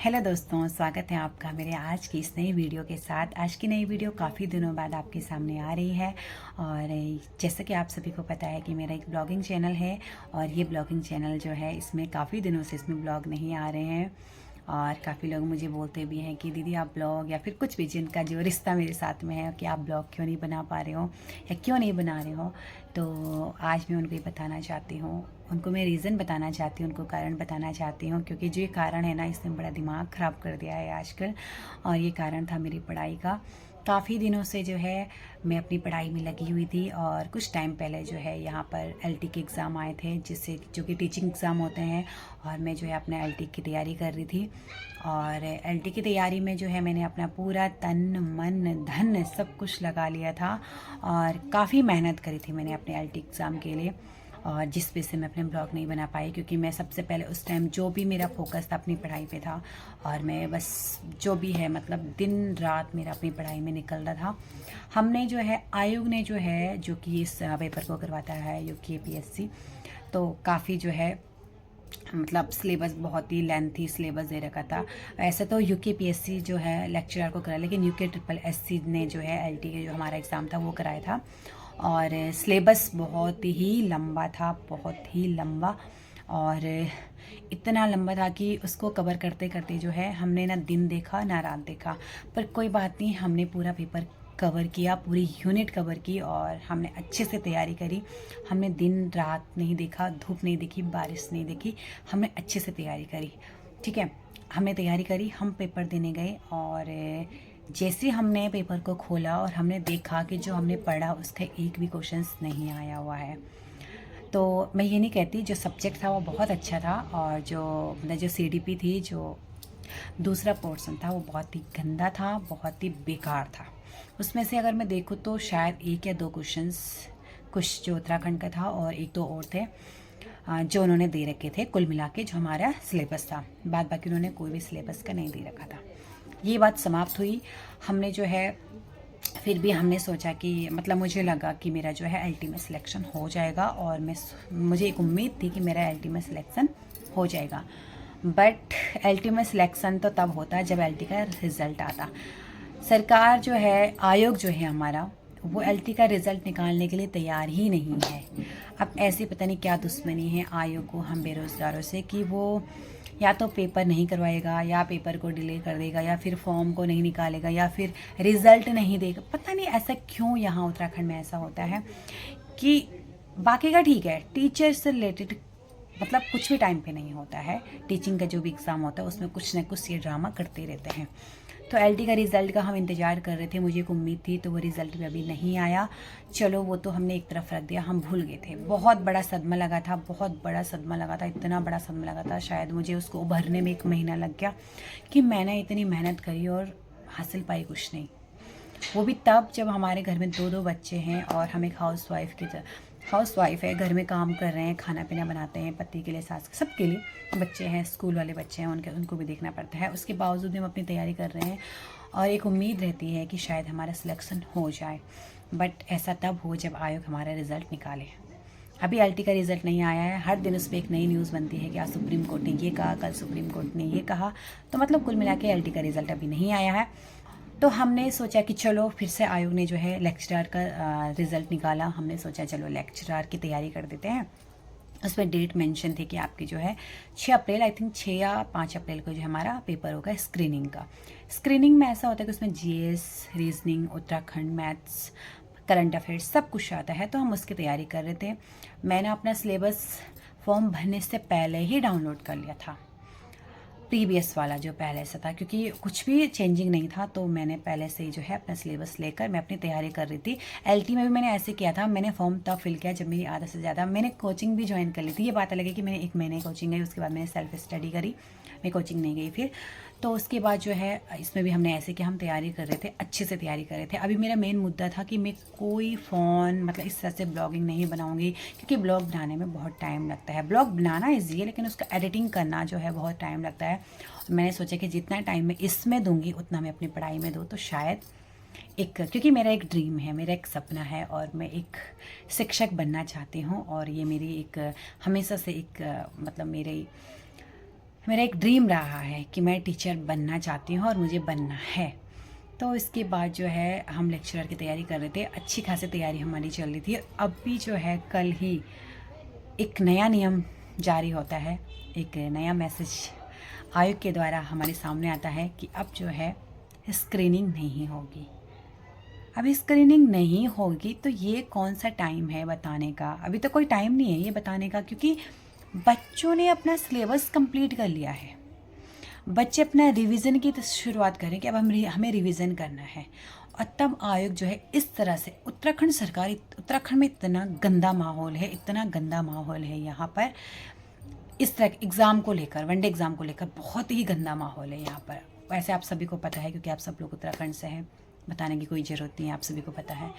Hello दोस्तों, स्वागत है आपका मेरे आज की इस नई वीडियो के साथ। आज की नई वीडियो काफ़ी दिनों बाद आपके सामने आ रही है और जैसा कि आप सभी को पता है कि मेरा एक ब्लॉगिंग चैनल है और ये ब्लॉगिंग चैनल जो है इसमें काफ़ी दिनों से इसमें ब्लॉग नहीं आ रहे हैं और काफ़ी लोग मुझे बोलते भी हैं कि दीदी आप ब्लॉग या फिर कुछ भी जिनका जो रिश्ता मेरे साथ में है कि आप ब्लॉग क्यों नहीं बना पा रहे हो या क्यों नहीं बना रहे हो। तो आज मैं उनको ये बताना चाहती हूँ, उनको मैं रीज़न बताना चाहती हूँ, उनको कारण बताना चाहती हूँ, क्योंकि जो ये कारण है ना इसने बड़ा दिमाग ख़राब कर दिया है आजकल। और ये कारण था मेरी पढ़ाई का। काफ़ी दिनों से जो है मैं अपनी पढ़ाई में लगी हुई थी और कुछ टाइम पहले जो है यहाँ पर एलटी के एग्ज़ाम आए थे, जिससे जो कि टीचिंग एग्ज़ाम होते हैं, और मैं जो है अपना एलटी की तैयारी कर रही थी। और एलटी की तैयारी में जो है मैंने अपना पूरा तन मन धन सब कुछ लगा लिया था और काफ़ी मेहनत करी थी मैंने अपने एलटी एग्ज़ाम के लिए, और जिस वजह से मैं अपने ब्लॉग नहीं बना पाई, क्योंकि मैं सबसे पहले उस टाइम जो भी मेरा फोकस था अपनी पढ़ाई पे था और मैं बस जो भी है मतलब दिन रात मेरा अपनी पढ़ाई में निकल रहा था। हमने जो है आयोग ने जो है जो कि इस पेपर को करवाता है यूकेपीएससी, तो काफ़ी जो है मतलब सिलेबस बहुत ही लेंथी सिलेबस दे रखा था। ऐसे तो यूकेपीएससी जो है लेक्चरर को करा, लेकिन यूके ट्रिपल एससी ने जो है एलटी के जो हमारा एग्ज़ाम था वो कराया था और सिलेबस बहुत ही लंबा था, बहुत ही लंबा। और इतना लंबा था कि उसको कवर करते करते जो है हमने ना दिन देखा ना रात देखा, पर कोई बात नहीं, हमने पूरा पेपर कवर किया, पूरी यूनिट कवर की और हमने अच्छे से तैयारी करी। हमने दिन रात नहीं देखा, धूप नहीं देखी, बारिश नहीं देखी, हमने अच्छे से तैयारी करी। ठीक है, हमने तैयारी करी, हम पेपर देने गए और जैसे हमने पेपर को खोला और हमने देखा कि जो हमने पढ़ा उसका एक भी क्वेश्चंस नहीं आया हुआ है। तो मैं ये नहीं कहती, जो सब्जेक्ट था वो बहुत अच्छा था और जो मतलब जो सीडीपी थी, जो दूसरा पोर्शन था वो बहुत ही गंदा था, बहुत ही बेकार था। उसमें से अगर मैं देखूँ तो शायद एक या दो क्वेश्चंस कुछ जो उत्तराखंड का था और एक दो और थे जो उन्होंने दे रखे थे कुल मिला के जो हमारा सिलेबस था। बाद बाकी उन्होंने कोई भी सिलेबस का नहीं दे रखा था। ये बात समाप्त हुई। हमने जो है फिर भी हमने सोचा कि मतलब मुझे लगा कि मेरा जो है एलटी में सिलेक्शन हो जाएगा और मुझे एक उम्मीद थी कि मेरा एलटी में सिलेक्शन हो जाएगा। बट एलटी में सिलेक्शन तो तब होता है जब एलटी का रिज़ल्ट आता। सरकार जो है, आयोग जो है हमारा, वो एलटी का रिज़ल्ट निकालने के लिए तैयार ही नहीं है। अब ऐसी पता नहीं क्या दुश्मनी है आयोग को हम बेरोज़गारों से कि वो या तो पेपर नहीं करवाएगा या पेपर को डिले कर देगा या फिर फॉर्म को नहीं निकालेगा या फिर रिज़ल्ट नहीं देगा। पता नहीं ऐसा क्यों यहाँ उत्तराखंड में ऐसा होता है कि बाकी का ठीक है, टीचर से रिलेटेड मतलब कुछ भी टाइम पे नहीं होता है। टीचिंग का जो भी एग्ज़ाम होता है उसमें कुछ ना कुछ ये ड्रामा करते रहते हैं। तो एलटी का रिज़ल्ट का हम इंतज़ार कर रहे थे, मुझे एक उम्मीद थी, तो वो रिज़ल्ट भी अभी नहीं आया। चलो वो तो हमने एक तरफ रख दिया, हम भूल गए थे। बहुत बड़ा सदमा लगा था, बहुत बड़ा सदमा लगा था, इतना बड़ा सदमा लगा था शायद मुझे उसको उभरने में 1 महीना लग गया कि मैंने इतनी मेहनत करी और हासिल पाई कुछ नहीं। वो भी तब जब हमारे घर में 2-2 बच्चे हैं और हम एक हाउस वाइफ है, घर में काम कर रहे हैं, खाना पीना बनाते हैं पति के लिए, सास के, सबके लिए। बच्चे हैं, स्कूल वाले बच्चे हैं, उनको भी देखना पड़ता है। उसके बावजूद भी हम अपनी तैयारी कर रहे हैं और एक उम्मीद रहती है कि शायद हमारा सिलेक्शन हो जाए। बट ऐसा तब हो जब आयोग हमारा रिज़ल्ट निकाले। अभी एलटी का रिज़ल्ट नहीं आया है, हर दिन उस पर एक नई न्यूज़ बनती है कि आज सुप्रीम कोर्ट ने ये कहा, कल सुप्रीम कोर्ट ने ये कहा। तो मतलब कुल मिला के एलटी का रिज़ल्ट अभी नहीं आया है। तो हमने सोचा कि चलो फिर से आयोग ने जो है लेक्चरार का रिज़ल्ट निकाला, हमने सोचा चलो लेक्चरार की तैयारी कर देते हैं। उसमें डेट मेंशन थी कि आपकी जो है 6 अप्रैल, आई थिंक 6 या 5 अप्रैल को जो हमारा पेपर होगा स्क्रीनिंग का। स्क्रीनिंग में ऐसा होता है कि उसमें GS, reasoning, Uttarakhand maths, current affairs सब कुछ आता है, तो हम उसकी तैयारी कर रहे थे। मैंने अपना सिलेबस फॉर्म भरने से पहले ही डाउनलोड कर लिया था, प्रीवियस वाला जो पहले से था, क्योंकि कुछ भी चेंजिंग नहीं था। तो मैंने पहले से ही जो है अपना सिलेबस लेकर मैं अपनी तैयारी कर रही थी। एलटी में भी मैंने ऐसे किया था, मैंने फॉर्म तब फिल किया जब मेरी आधा से ज़्यादा, मैंने कोचिंग भी ज्वाइन कर ली थी। ये बात अलग है कि मैंने 1 महीने कोचिंग गई, उसके बाद मैंने सेल्फ स्टडी करी, मैं कोचिंग नहीं गई फिर। तो उसके बाद जो है इसमें भी हमने ऐसे कि हम तैयारी कर रहे थे, अच्छे से तैयारी कर रहे थे। अभी मेरा मेन मुद्दा था कि मैं कोई फ़ोन मतलब इस तरह से ब्लॉगिंग नहीं बनाऊंगी, क्योंकि ब्लॉग बनाने में बहुत टाइम लगता है। ब्लॉग बनाना ईजी है लेकिन उसका एडिटिंग करना जो है बहुत टाइम लगता है। मैंने सोचा कि जितना टाइम मैं इसमें दूंगी उतना मैं अपनी पढ़ाई में दूँ, तो शायद एक, क्योंकि मेरा एक ड्रीम है, मेरा एक सपना है और मैं एक शिक्षक बनना चाहती हूँ। और ये मेरी एक हमेशा से एक मतलब मेरे मेरा एक ड्रीम रहा है कि मैं टीचर बनना चाहती हूँ और मुझे बनना है। तो इसके बाद जो है हम लेक्चरर की तैयारी कर रहे थे, अच्छी खासी तैयारी हमारी चल रही थी। अब भी जो है कल ही एक नया नियम जारी होता है, एक नया मैसेज आयोग के द्वारा हमारे सामने आता है कि अब जो है स्क्रीनिंग नहीं होगी। अब स्क्रीनिंग नहीं होगी तो ये कौन सा टाइम है बताने का? अभी तो कोई टाइम नहीं है ये बताने का, क्योंकि बच्चों ने अपना सिलेबस कंप्लीट कर लिया है। बच्चे अपना रिवीजन की शुरुआत करें कि अब हमें रिवीजन करना है। और तब आयोग जो है इस तरह से, उत्तराखंड में इतना गंदा माहौल है, इतना गंदा माहौल है यहाँ पर, इस तरह एग्ज़ाम को लेकर, वनडे एग्ज़ाम को लेकर बहुत ही गंदा माहौल है यहाँ पर। वैसे आप सभी को पता है क्योंकि आप सब लोग उत्तराखंड से हैं, बताने की कोई ज़रूरत नहीं है, आप सभी को पता है।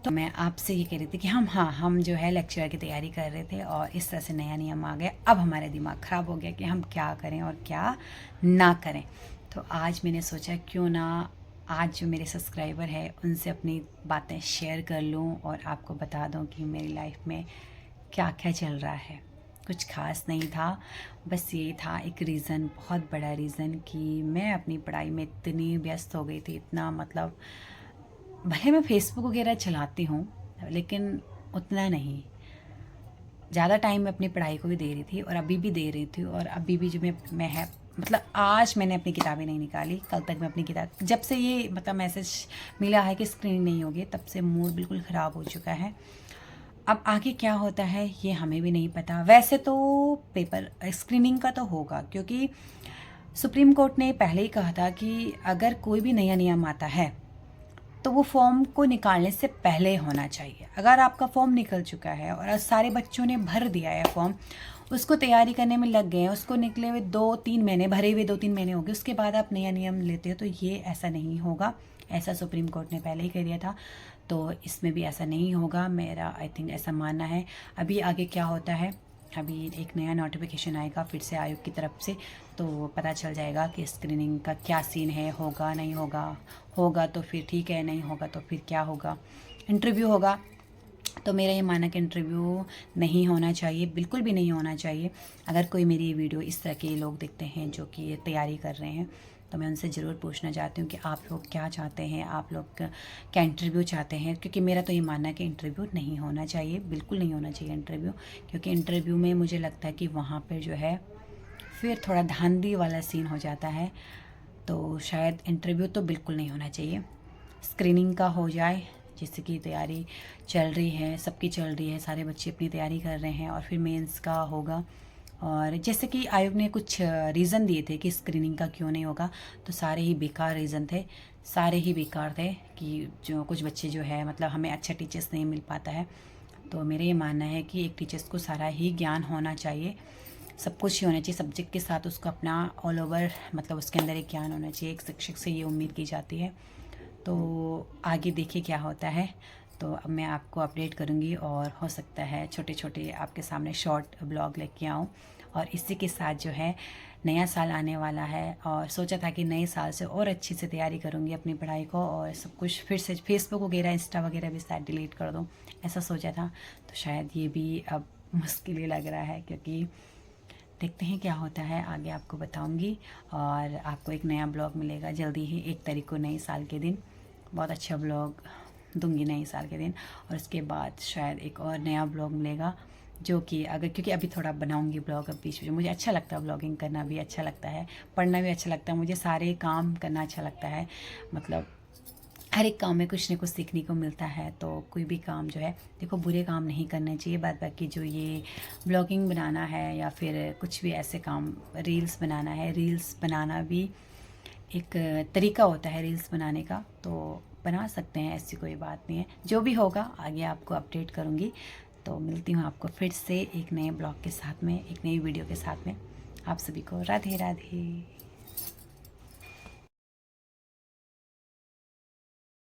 तो मैं आपसे ये कह रही थी कि हम जो है लेक्चर की तैयारी कर रहे थे और इस तरह से नया नियम आ गया। अब हमारा दिमाग ख़राब हो गया कि हम क्या करें और क्या ना करें। तो आज मैंने सोचा क्यों ना आज जो मेरे सब्सक्राइबर है उनसे अपनी बातें शेयर कर लूँ और आपको बता दूँ कि मेरी लाइफ में क्या क्या चल रहा है। कुछ खास नहीं था, बस ये था एक रीज़न, बहुत बड़ा रीज़न कि मैं अपनी पढ़ाई में इतनी व्यस्त हो गई थी, इतना मतलब भले मैं फेसबुक वगैरह चलाती हूँ लेकिन उतना नहीं, ज़्यादा टाइम मैं अपनी पढ़ाई को भी दे रही थी और अभी भी दे रही थी। और अभी भी जो मैं है मतलब आज मैंने अपनी किताबें नहीं निकाली, कल तक मैं अपनी किताब, जब से ये मतलब मैसेज मिला है कि स्क्रीन नहीं होगी तब से मूड बिल्कुल ख़राब हो चुका है। अब आगे क्या होता है ये हमें भी नहीं पता। वैसे तो पेपर स्क्रीनिंग का तो होगा, क्योंकि सुप्रीम कोर्ट ने पहले ही कहा था कि अगर कोई भी नया नियम आता है तो वो फॉर्म को निकालने से पहले होना चाहिए। अगर आपका फॉर्म निकल चुका है और सारे बच्चों ने भर दिया है फॉर्म, उसको तैयारी करने में लग गए हैं, उसको निकले हुए 2-3 महीने, भरे हुए 2-3 महीने हो गए, उसके बाद आप नया नियम लेते हो तो ये ऐसा नहीं होगा। ऐसा सुप्रीम कोर्ट ने पहले ही कह दिया था, तो इसमें भी ऐसा नहीं होगा, मेरा आई थिंक ऐसा मानना है। अभी आगे क्या होता है, अभी एक नया नोटिफिकेशन आएगा फिर से आयोग की तरफ से, तो पता चल जाएगा कि स्क्रीनिंग का क्या सीन है, होगा नहीं होगा। होगा तो फिर ठीक है, नहीं होगा तो फिर क्या होगा। इंटरव्यू होगा तो मेरा ये मानना कि इंटरव्यू नहीं होना चाहिए, बिल्कुल भी नहीं होना चाहिए। अगर कोई मेरी ये वीडियो इस तरह के लोग देखते हैं जो कि ये तैयारी कर रहे हैं, तो मैं उनसे ज़रूर पूछना चाहती हूँ कि आप लोग क्या चाहते हैं, आप लोग क्या इंटरव्यू चाहते हैं। क्योंकि मेरा तो ये मानना है कि इंटरव्यू नहीं होना चाहिए, बिल्कुल नहीं होना चाहिए इंटरव्यू। क्योंकि इंटरव्यू में मुझे लगता है कि वहाँ पर जो है फिर थोड़ा धांधली वाला सीन हो जाता है, तो शायद इंटरव्यू तो बिल्कुल नहीं होना चाहिए। स्क्रीनिंग का हो जाए, जैसे कि तैयारी चल रही है, सबकी चल रही है, सारे बच्चे अपनी तैयारी कर रहे हैं, और फिर मेंस का होगा। और जैसे कि आयोग ने कुछ रीज़न दिए थे कि स्क्रीनिंग का क्यों नहीं होगा, तो सारे ही बेकार रीज़न थे, सारे ही बेकार थे कि जो कुछ बच्चे जो है मतलब हमें अच्छा टीचर्स नहीं मिल पाता है। तो मेरा ये मानना है कि एक टीचर्स को सारा ही ज्ञान होना चाहिए, सब कुछ ही होना चाहिए, सब्जेक्ट के साथ उसको अपना ऑल ओवर मतलब उसके अंदर एक ज्ञान होना चाहिए, एक शिक्षक से ये उम्मीद की जाती है। तो आगे देखिए क्या होता है। तो अब मैं आपको अपडेट करूँगी और हो सकता है छोटे छोटे आपके सामने शॉर्ट ब्लॉग लेके आऊँ। और इसी के साथ जो है नया साल आने वाला है और सोचा था कि नए साल से और अच्छी से तैयारी करूँगी अपनी पढ़ाई को, और सब कुछ फिर से फेसबुक वगैरह इंस्टा वगैरह भी शायद डिलीट कर दूँ, ऐसा सोचा था। तो शायद ये भी अब मुश्किल ही लग रहा है, क्योंकि देखते हैं क्या होता है, आगे आपको बताऊंगी। और आपको एक नया ब्लॉग मिलेगा जल्दी ही, 1 तारीख को नए साल के दिन बहुत अच्छा ब्लॉग दूंगी नए साल के दिन। और उसके बाद शायद एक और नया ब्लॉग मिलेगा, जो कि अगर, क्योंकि अभी थोड़ा बनाऊंगी ब्लॉग, अब बीच में मुझे अच्छा लगता है, ब्लॉगिंग करना भी अच्छा लगता है, पढ़ना भी अच्छा लगता है, मुझे सारे काम करना अच्छा लगता है। मतलब हर एक काम में कुछ न कुछ सीखने को मिलता है। तो कोई भी काम जो है, देखो बुरे काम नहीं करने चाहिए, बाद बाकी जो ये ब्लॉगिंग बनाना है या फिर कुछ भी ऐसे काम, रील्स बनाना है, रील्स बनाना भी एक तरीका होता है रील्स बनाने का, तो बना सकते हैं, ऐसी कोई बात नहीं है। जो भी होगा आगे आपको अपडेट करूँगी। तो मिलती हूँ आपको फिर से एक नए ब्लॉग के साथ में, एक नई वीडियो के साथ में। आप सभी को राधे राधे।